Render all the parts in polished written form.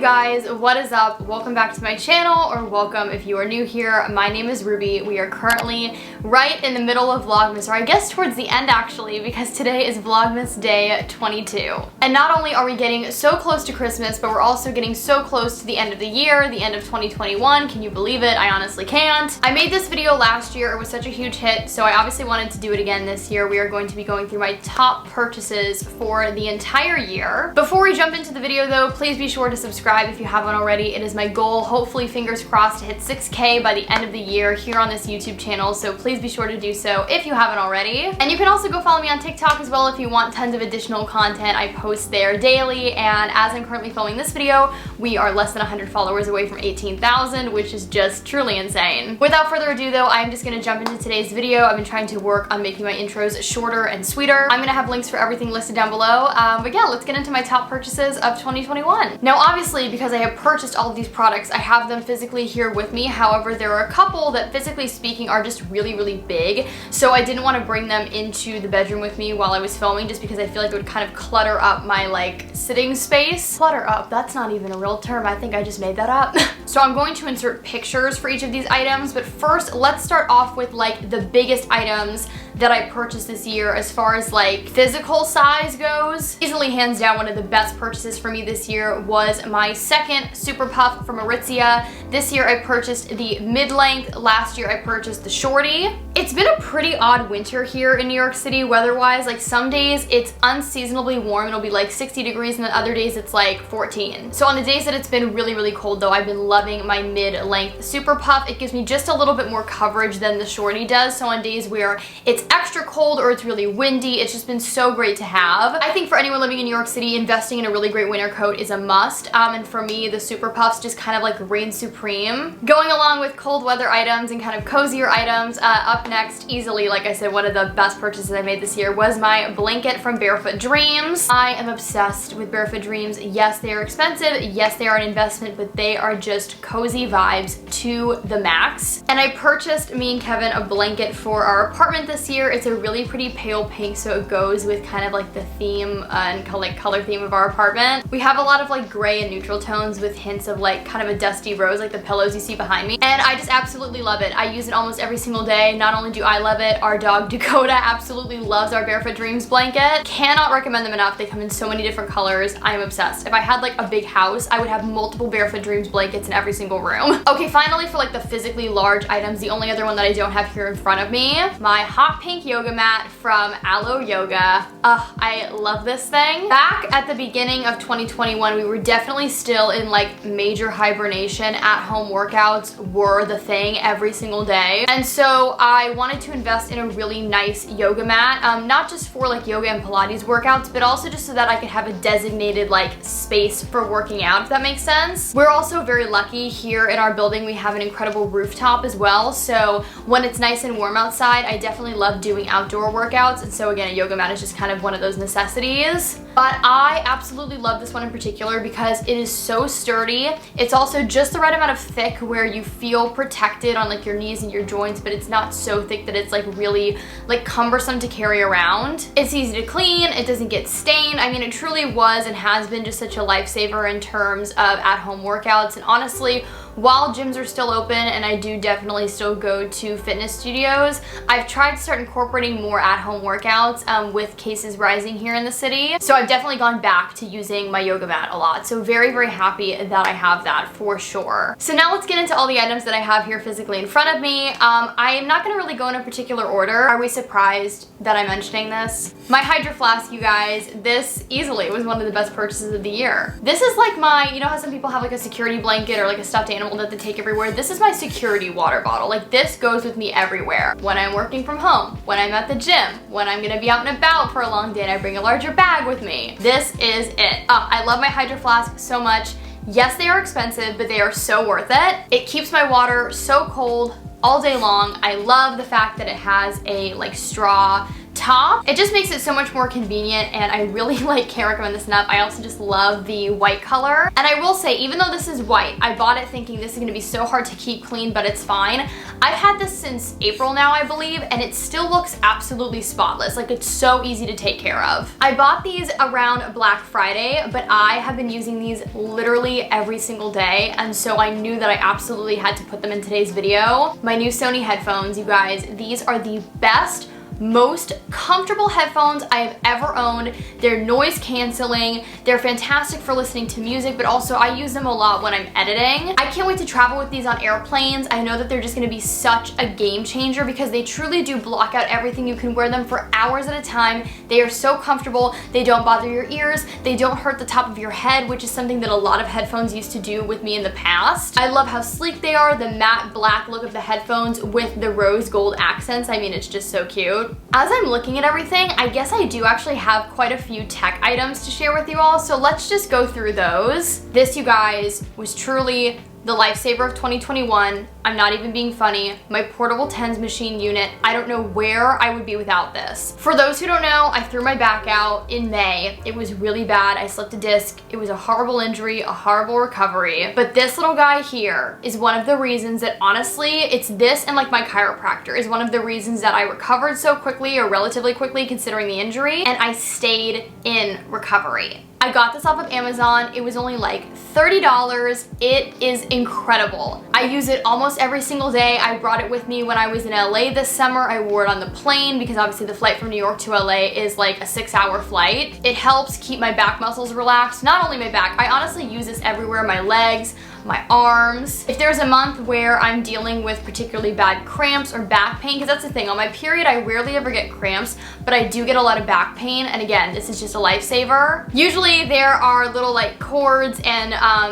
you guys, what is up? Welcome back to my channel, or welcome if you are new here. My name is Ruby. We are currently right in the middle of Vlogmas, or I guess towards the end actually, because today is Vlogmas day 22. And not only are we getting so close to Christmas, but we're also getting so close to the end of the year, the end of 2021. Can you believe it? I honestly can't. I made this video last year. It was such a huge hit, so I obviously wanted to do it again this year. We are going to be going through my top purchases for the entire year. Before we jump into the video though, please be sure to subscribe if you haven't already. It is my goal, hopefully fingers crossed, to hit 6K by the end of the year here on this YouTube channel, so please be sure to do so if you haven't already. And you can also go follow me on TikTok as well if you want tons of additional content. I post there daily, and as I'm currently filming this video, we are less than 100 followers away from 18,000, which is just truly insane. Without further ado though, I'm just gonna jump into today's video. I've been trying to work on making my intros shorter and sweeter. I'm gonna have links for everything listed down below, but yeah, let's get into my top purchases of 2021. Now obviously, because I have purchased all of these products, I have them physically here with me. However, there are a couple that physically speaking are just really big, so I didn't want to bring them into the bedroom with me while I was filming, just because I feel like it would kind of clutter up my like sitting space. Clutter up, that's not even a real term. I think I just made that up. So I'm going to insert pictures for each of these items, but first let's start off with like the biggest items that I purchased this year as far as like physical size goes. Easily hands down one of the best purchases for me this year was my second Super Puff from Aritzia. This year I purchased the mid-length, last year I purchased the shorty. It's been a pretty odd winter here in New York City weather-wise. Like some days it's unseasonably warm, it'll be like 60 degrees, and then other days it's like 14. So on the days that it's been really cold though, I've been loving my mid-length Super Puff. It gives me just a little bit more coverage than the shorty does, so on days where it's extra cold or it's really windy, it's just been so great to have. I think for anyone living in New York City, investing in a really great winter coat is a must, and for me the Super Puffs just kind of like reign supreme. Going along with cold weather items and kind of cozier items, up next, easily, like I said, one of the best purchases I made this year was my blanket from Barefoot Dreams. I am obsessed with Barefoot Dreams. Yes, they are expensive, yes they are an investment, but they are just cozy vibes to the max. And I purchased me and Kevin a blanket for our apartment this year. It's a really pretty pale pink, so it goes with kind of like the theme and color theme of our apartment. We have a lot of like gray and neutral tones with hints of like kind of a dusty rose, like the pillows you see behind me, and I just absolutely love it. I use it almost every single day. Not only do I love it, our dog Dakota absolutely loves our Barefoot Dreams blanket. Cannot recommend them enough. They come in so many different colors. I am obsessed. If I had like a big house, I would have multiple Barefoot Dreams blankets in every single room. Okay, finally for like the physically large items, the only other one that I don't have here in front of me, my hot pink yoga mat from Aloe Yoga. I love this thing. Back at the beginning of 2021, we were definitely still in like major hibernation. At-home workouts were the thing every single day, and so I wanted to invest in a really nice yoga mat, not just for like yoga and Pilates workouts, but also just so that I could have a designated like space for working out, if that makes sense. We're also very lucky here in our building. We have an incredible rooftop as well, so when it's nice and warm outside, I definitely love doing outdoor workouts, and so again, a yoga mat is just kind of one of those necessities. But I absolutely love this one in particular because it is so sturdy. It's also just the right amount of thick where you feel protected on like your knees and your joints, but it's not so thick that it's like really like cumbersome to carry around. It's easy to clean, it doesn't get stained. I mean, it truly was and has been just such a lifesaver in terms of at-home workouts. And honestly, while gyms are still open and I do definitely still go to fitness studios, I've tried to start incorporating more at-home workouts with cases rising here in the city. So I've definitely gone back to using my yoga mat a lot. So very happy that I have that for sure. So now let's get into all the items that I have here physically in front of me. I am not gonna really go in a particular order. Are we surprised that I'm mentioning this? My Hydro Flask, you guys, this easily was one of the best purchases of the year. This is like my, you know how some people have like a security blanket or like a stuffed animal that they take everywhere? This is my security water bottle. Like this goes with me everywhere. When I'm working from home, when I'm at the gym, when I'm gonna be out and about for a long day and I bring a larger bag with me. This is it. I love my Hydro Flask so much. Yes, they are expensive, but they are so worth it. It keeps my water so cold all day long. I love the fact that it has a like straw top. It just makes it so much more convenient, and I really can't recommend this enough. I also just love the white color. And I will say, even though this is white, I bought it thinking this is gonna be so hard to keep clean, but it's fine. I've had this since April now, I believe, and it still looks absolutely spotless. Like, it's so easy to take care of. I bought these around Black Friday, but I have been using these literally every single day, and so I knew that I absolutely had to put them in today's video. My new Sony headphones, you guys, these are the best, most comfortable headphones I have ever owned. They're noise canceling, they're fantastic for listening to music, but also I use them a lot when I'm editing. I can't wait to travel with these on airplanes. I know that they're just gonna be such a game changer because they truly do block out everything. You can wear them for hours at a time. They are so comfortable, they don't bother your ears, they don't hurt the top of your head, which is something that a lot of headphones used to do with me in the past. I love how sleek they are, the matte black look of the headphones with the rose gold accents. I mean, it's just so cute. As I'm looking at everything, I guess I do actually have quite a few tech items to share with you all, so let's just go through those. This, you guys, was truly the lifesaver of 2021. I'm not even being funny. My portable tens machine unit. I don't know where I would be without this. For those who don't know, I threw my back out in May. It was really bad. I slipped a disc. It was a horrible injury, a horrible recovery. But this little guy here is one of the reasons that, honestly, it's this and like my chiropractor is one of the reasons that I recovered so quickly, or relatively quickly considering the injury, and I stayed in recovery. I got this off of Amazon. It was only like $30. It is incredible. I use it almost every single day. I brought it with me when I was in LA this summer. I wore it on the plane because obviously the flight from New York to LA is like a 6-hour flight. It helps keep my back muscles relaxed. Not only my back, I honestly use this everywhere, my legs, my arms. If there's a month where I'm dealing with particularly bad cramps or back pain, because that's the thing, on my period I rarely ever get cramps, but I do get a lot of back pain, and again, this is just a lifesaver. Usually there are little like cords and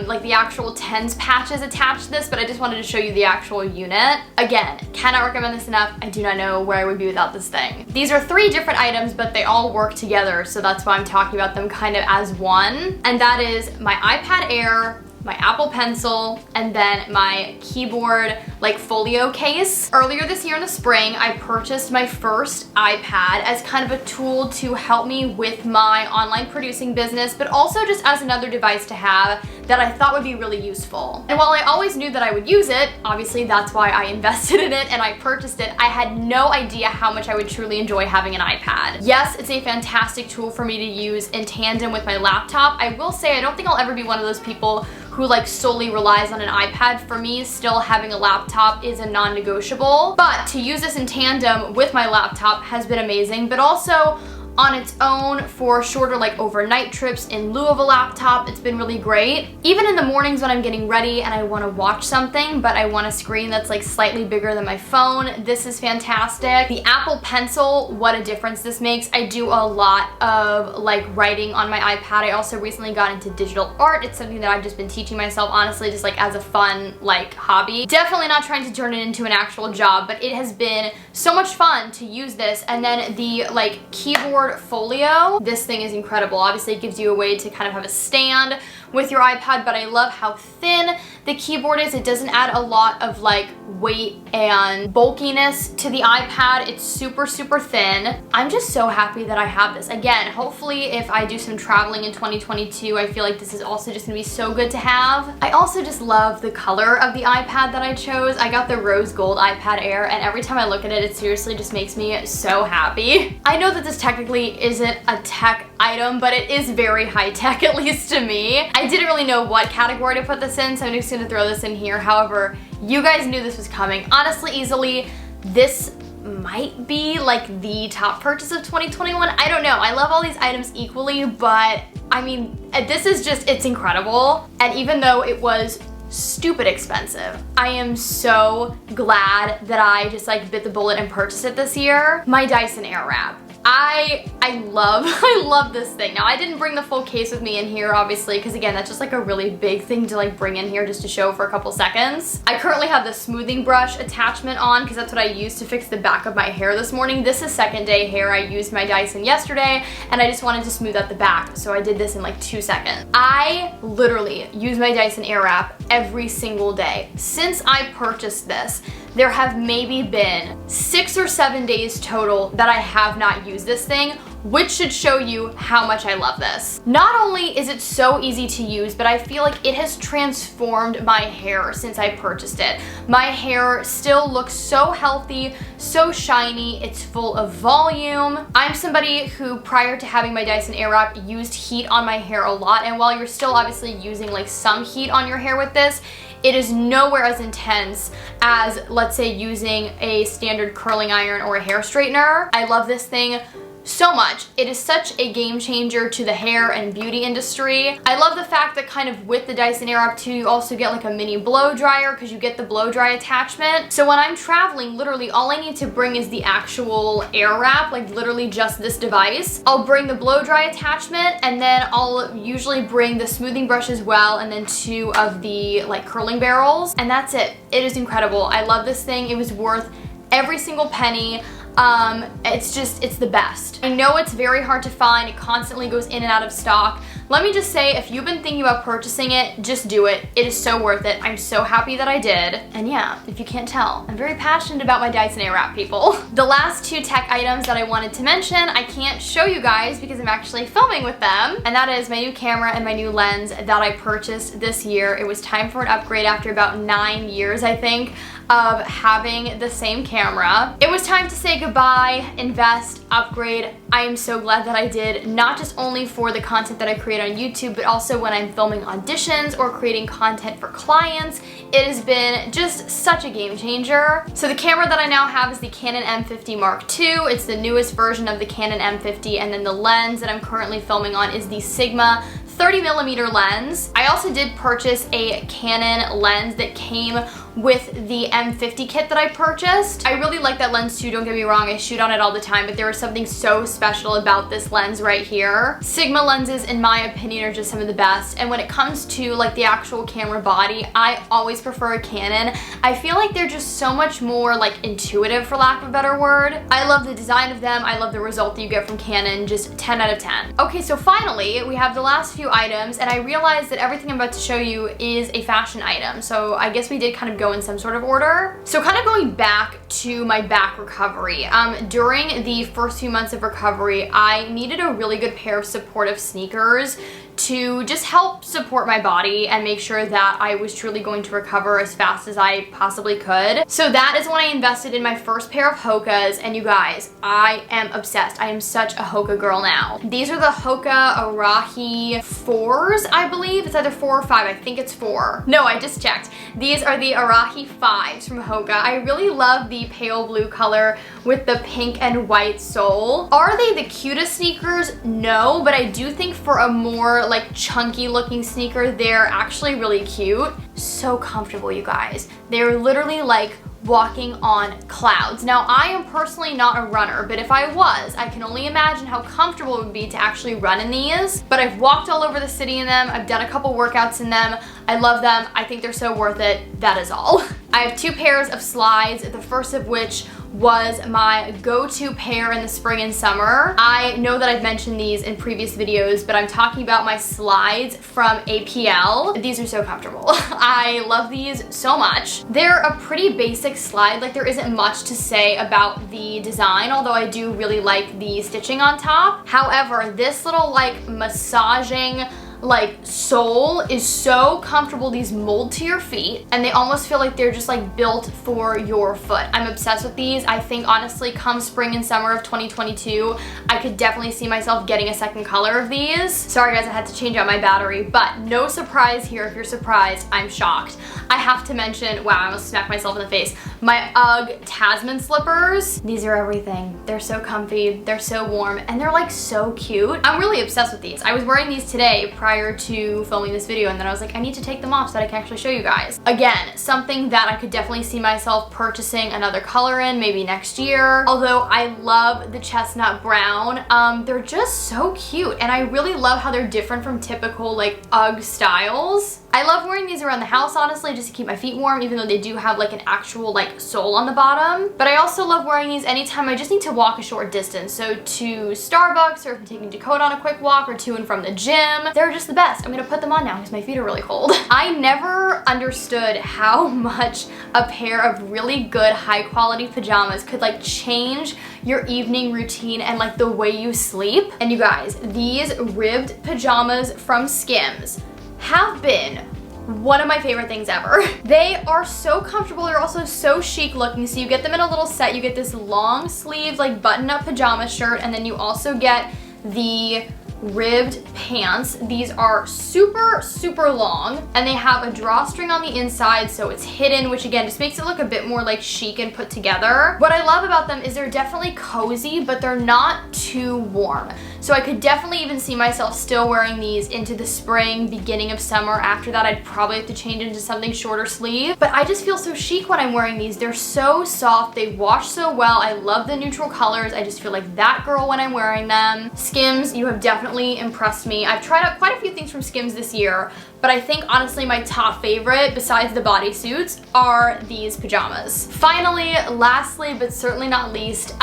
like the actual TENS patches attached to this, but I just wanted to show you the actual unit. Again, cannot recommend this enough. I do not know where I would be without this thing. These are 3 different items, but they all work together, so that's why I'm talking about them kind of as one, and that is my iPad Air, my Apple Pencil, and then my keyboard like folio case. Earlier this year in the spring, I purchased my first iPad as kind of a tool to help me with my online producing business, but also just as another device to have that I thought would be really useful. And while I always knew that I would use it, obviously that's why I invested in it and I purchased it, I had no idea how much I would truly enjoy having an iPad. Yes, it's a fantastic tool for me to use in tandem with my laptop. I will say I don't think I'll ever be one of those people who like solely relies on an iPad. For me, still having a laptop is a non-negotiable, but to use this in tandem with my laptop has been amazing, but also on its own for shorter like overnight trips in lieu of a laptop. It's been really great. Even in the mornings when I'm getting ready and I want to watch something, but I want a screen that's like slightly bigger than my phone, this is fantastic. The Apple Pencil, what a difference this makes. I do a lot of like writing on my iPad. I also recently got into digital art. It's something that I've just been teaching myself, honestly, just like as a fun like hobby. Definitely not trying to turn it into an actual job, but it has been so much fun to use this. And then the like keyboard folio, this thing is incredible. Obviously it gives you a way to kind of have a stand with your iPad, but I love how thin the keyboard is. It doesn't add a lot of like weight and bulkiness to the iPad. It's super, super thin. I'm just so happy that I have this. Again, hopefully if I do some traveling in 2022, I feel like this is also just gonna be so good to have. I also just love the color of the iPad that I chose. I got the rose gold iPad Air, and every time I look at it, it seriously just makes me so happy. I know that this technically isn't a tech item, but it is very high tech, at least to me. I didn't really know what category to put this in, so I'm just gonna throw this in here. However, you guys knew this was coming. Honestly, easily, this might be like the top purchase of 2021. I don't know. I love all these items equally, but I mean, this is just, it's incredible. And even though it was stupid expensive, I am so glad that I just like bit the bullet and purchased it this year. My Dyson Air Wrap. I love this thing. Now, I didn't bring the full case with me in here, obviously, because again, that's just like a really big thing to like bring in here just to show for a couple seconds. I currently have the smoothing brush attachment on because that's what I used to fix the back of my hair this morning. This is second day hair. I used my Dyson yesterday and I just wanted to smooth out the back, so I did this in like 2 seconds. I literally use my Dyson Air Wrap every single day. Since I purchased this, there have maybe been 6 or 7 days total that I have not used this thing, which should show you how much I love this. Not only is it so easy to use, but I feel like it has transformed my hair since I purchased it. My hair still looks so healthy, so shiny, it's full of volume. I'm somebody who, prior to having my Dyson Air Wrap, used heat on my hair a lot, and while you're still obviously using like some heat on your hair with this, it is nowhere as intense as, let's say, using a standard curling iron or a hair straightener. I love this thing so much. It is such a game changer to the hair and beauty industry. I love the fact that kind of with the Dyson Air Wrap too, you also get like a mini blow dryer because you get the blow dry attachment. So when I'm traveling, literally all I need to bring is the actual Air Wrap, like literally just this device. I'll bring the blow dry attachment, and then I'll usually bring the smoothing brush as well, and then 2 of the like curling barrels, and that's it. It is incredible. I love this thing. It was worth every single penny. It's the best. I know it's very hard to find. It constantly goes in and out of stock. Let me just say, if you've been thinking about purchasing it, just do it. It is so worth it. I'm so happy that I did. And yeah, if you can't tell, I'm very passionate about my Dyson Air Wrap, people. The last 2 tech items that I wanted to mention, I can't show you guys because I'm actually filming with them. And that is my new camera and my new lens that I purchased this year. It was time for an upgrade after about 9 years, I think, of having the same camera. It was time to say goodbye, invest, upgrade. I am so glad that I did, not just only for the content that I create on YouTube, but also when I'm filming auditions or creating content for clients. It has been just such a game changer. So the camera that I now have is the Canon M50 Mark II. It's the newest version of the Canon M50, and then the lens that I'm currently filming on is the Sigma 30mm lens. I also did purchase a Canon lens that came with the M50 kit that I purchased. I really like that lens too, don't get me wrong, I shoot on it all the time, but there was something so special about this lens right here. Sigma lenses, in my opinion, are just some of the best, and when it comes to like the actual camera body, I always prefer a Canon. I feel like they're just so much more like intuitive, for lack of a better word. I love the design of them, I love the result that you get from Canon, just 10 out of 10. Okay, so finally, we have the last few items, and I realized that everything I'm about to show you is a fashion item, so I guess we did kind of go in some sort of order. So kind of going back to my back recovery. During the first few months of recovery, I needed a really good pair of supportive sneakers to just help support my body and make sure that I was truly going to recover as fast as I possibly could. So that is when I invested in my first pair of Hokas, and you guys, I am obsessed. I am such a Hoka girl now. These are the Hoka Arahi 4s, I believe. It's either 4 or 5. I think it's 4. No, I just checked. These are the Arahi 5s from Hoka. I really love the pale blue color with the pink and white sole. Are they the cutest sneakers? No, but I do think for a more like chunky looking sneaker, they're actually really cute. So comfortable, you guys. They're literally like walking on clouds. Now, I am personally not a runner, but if I was, I can only imagine how comfortable it would be to actually run in these. But I've walked all over the city in them. I've done a couple workouts in them. I love them. I think they're so worth it. That is all. I have 2 pairs of slides, the first of which was my go-to pair in the spring and summer. I know that I've mentioned these in previous videos, but I'm talking about my slides from APL. These are so comfortable. I love these so much. They're a pretty basic slide, like there isn't much to say about the design, although I do really like the stitching on top. However, this little like massaging like sole is so comfortable. These mold to your feet and they almost feel like they're just like built for your foot. I'm obsessed with these. I think honestly come spring and summer of 2022 I could definitely see myself getting a second color of these. Sorry guys, I had to change out my battery, but no surprise here. If you're surprised, I'm shocked. I have to mention, wow, I almost smacked myself in the face, my Ugg Tasman Slippers. These are everything. They're so comfy, they're so warm, and they're like so cute. I'm really obsessed with these. I was wearing these today prior to filming this video, and then I was like, I need to take them off so that I can actually show you guys. Again, something that I could definitely see myself purchasing another color in, maybe next year. Although I love the chestnut brown. They're just so cute, and I really love how they're different from typical like Ugg styles. I love wearing these around the house, honestly, just to keep my feet warm, even though they do have like an actual like like sole on the bottom. But I also love wearing these anytime I just need to walk a short distance. So to Starbucks, or if I'm taking Dakota on a quick walk, or to and from the gym. They're just the best. I'm gonna put them on now because my feet are really cold. I never understood how much a pair of really good high quality pajamas could like change your evening routine and like the way you sleep. And you guys, these ribbed pajamas from Skims have been one of my favorite things ever. They are so comfortable. They're also so chic looking. So you get them in a little set. You get this long sleeve like button up pajama shirt, and then you also get the ribbed pants. These are super, super long, and they have a drawstring on the inside so it's hidden, which again just makes it look a bit more like chic and put together. What I love about them is they're definitely cozy, but they're not too warm. So I could definitely even see myself still wearing these into the spring, beginning of summer. After that, I'd probably have to change into something shorter sleeve. But I just feel so chic when I'm wearing these. They're so soft. They wash so well. I love the neutral colors. I just feel like that girl when I'm wearing them. Skims, you have definitely impressed me. I've tried out quite a few things from Skims this year, but I think honestly my top favorite, besides the bodysuits, are these pajamas. Finally, lastly, but certainly not least,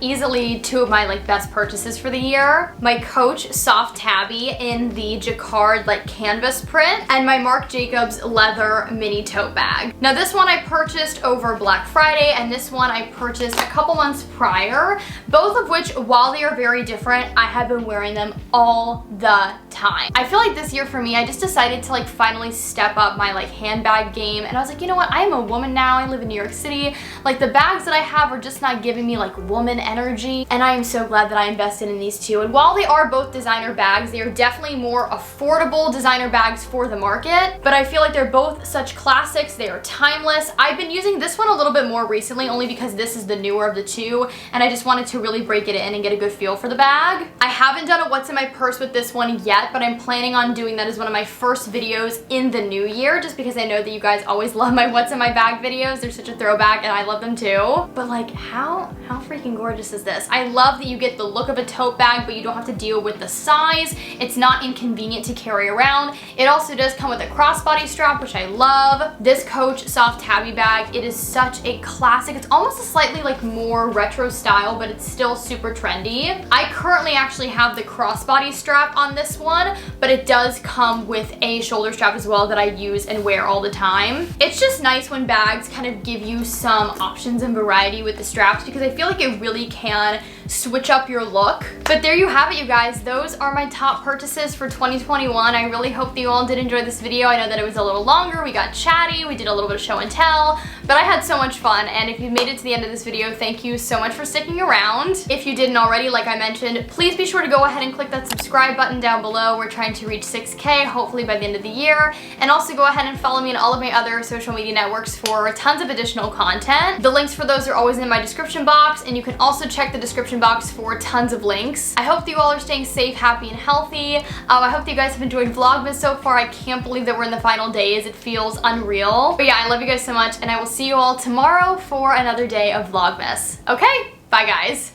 easily two of my like best purchases for the year. My Coach soft tabby in the jacquard like canvas print, and my Marc Jacobs leather mini tote bag. Now this one I purchased over Black Friday, and this one I purchased a couple months prior, both of which, while they are very different, I have been wearing them all the time. I feel like this year for me, I just decided to like finally step up my like handbag game, and I was like, you know what, I am a woman now. I live in New York City. Like the bags that I have are just not giving me like woman energy, and I am so glad that I invested in these two. And while they are both designer bags, they are definitely more affordable designer bags for the market, but I feel like they're both such classics. They are timeless. I've been using this one a little bit more recently, only because this is the newer of the two, and I just wanted to really break it in and get a good feel for the bag. I haven't done a what's in my purse with this one yet, but I'm planning on doing that as one of my first videos in the new year, just because I know that you guys always love my what's in my bag videos. They're such a throwback and I love them too. But like how freaking gorgeous is this? I love that you get the look of a tote bag, but you don't have to deal with the size. It's not inconvenient to carry around. It also does come with a crossbody strap, which I love. This Coach soft tabby bag, it is such a classic. It's almost a slightly like more retro style, but it's still super trendy. I currently actually have the crossbody strap on this one, but it does come with a shoulder strap as well that I use and wear all the time. It's just nice when bags kind of give you some options and variety with the straps, because I feel like it really can switch up your look. But there you have it, you guys. Those are my top purchases for 2021. I really hope that you all did enjoy this video. I know that it was a little longer. We got chatty. We did a little bit of show and tell, but I had so much fun. And if you made it to the end of this video, thank you so much for sticking around. If you didn't already, like I mentioned, please be sure to go ahead and click that subscribe button down below. We're trying to reach 6K, hopefully by the end of the year. And also go ahead and follow me on all of my other social media networks for tons of additional content. The links for those are always in my description box, and you can also check the description box for tons of links. I hope that you all are staying safe, happy, and healthy. I hope that you guys have enjoyed Vlogmas so far. I can't believe that we're in the final days. It feels unreal. But yeah, I love you guys so much, and I will see you all tomorrow for another day of Vlogmas. Okay, bye guys.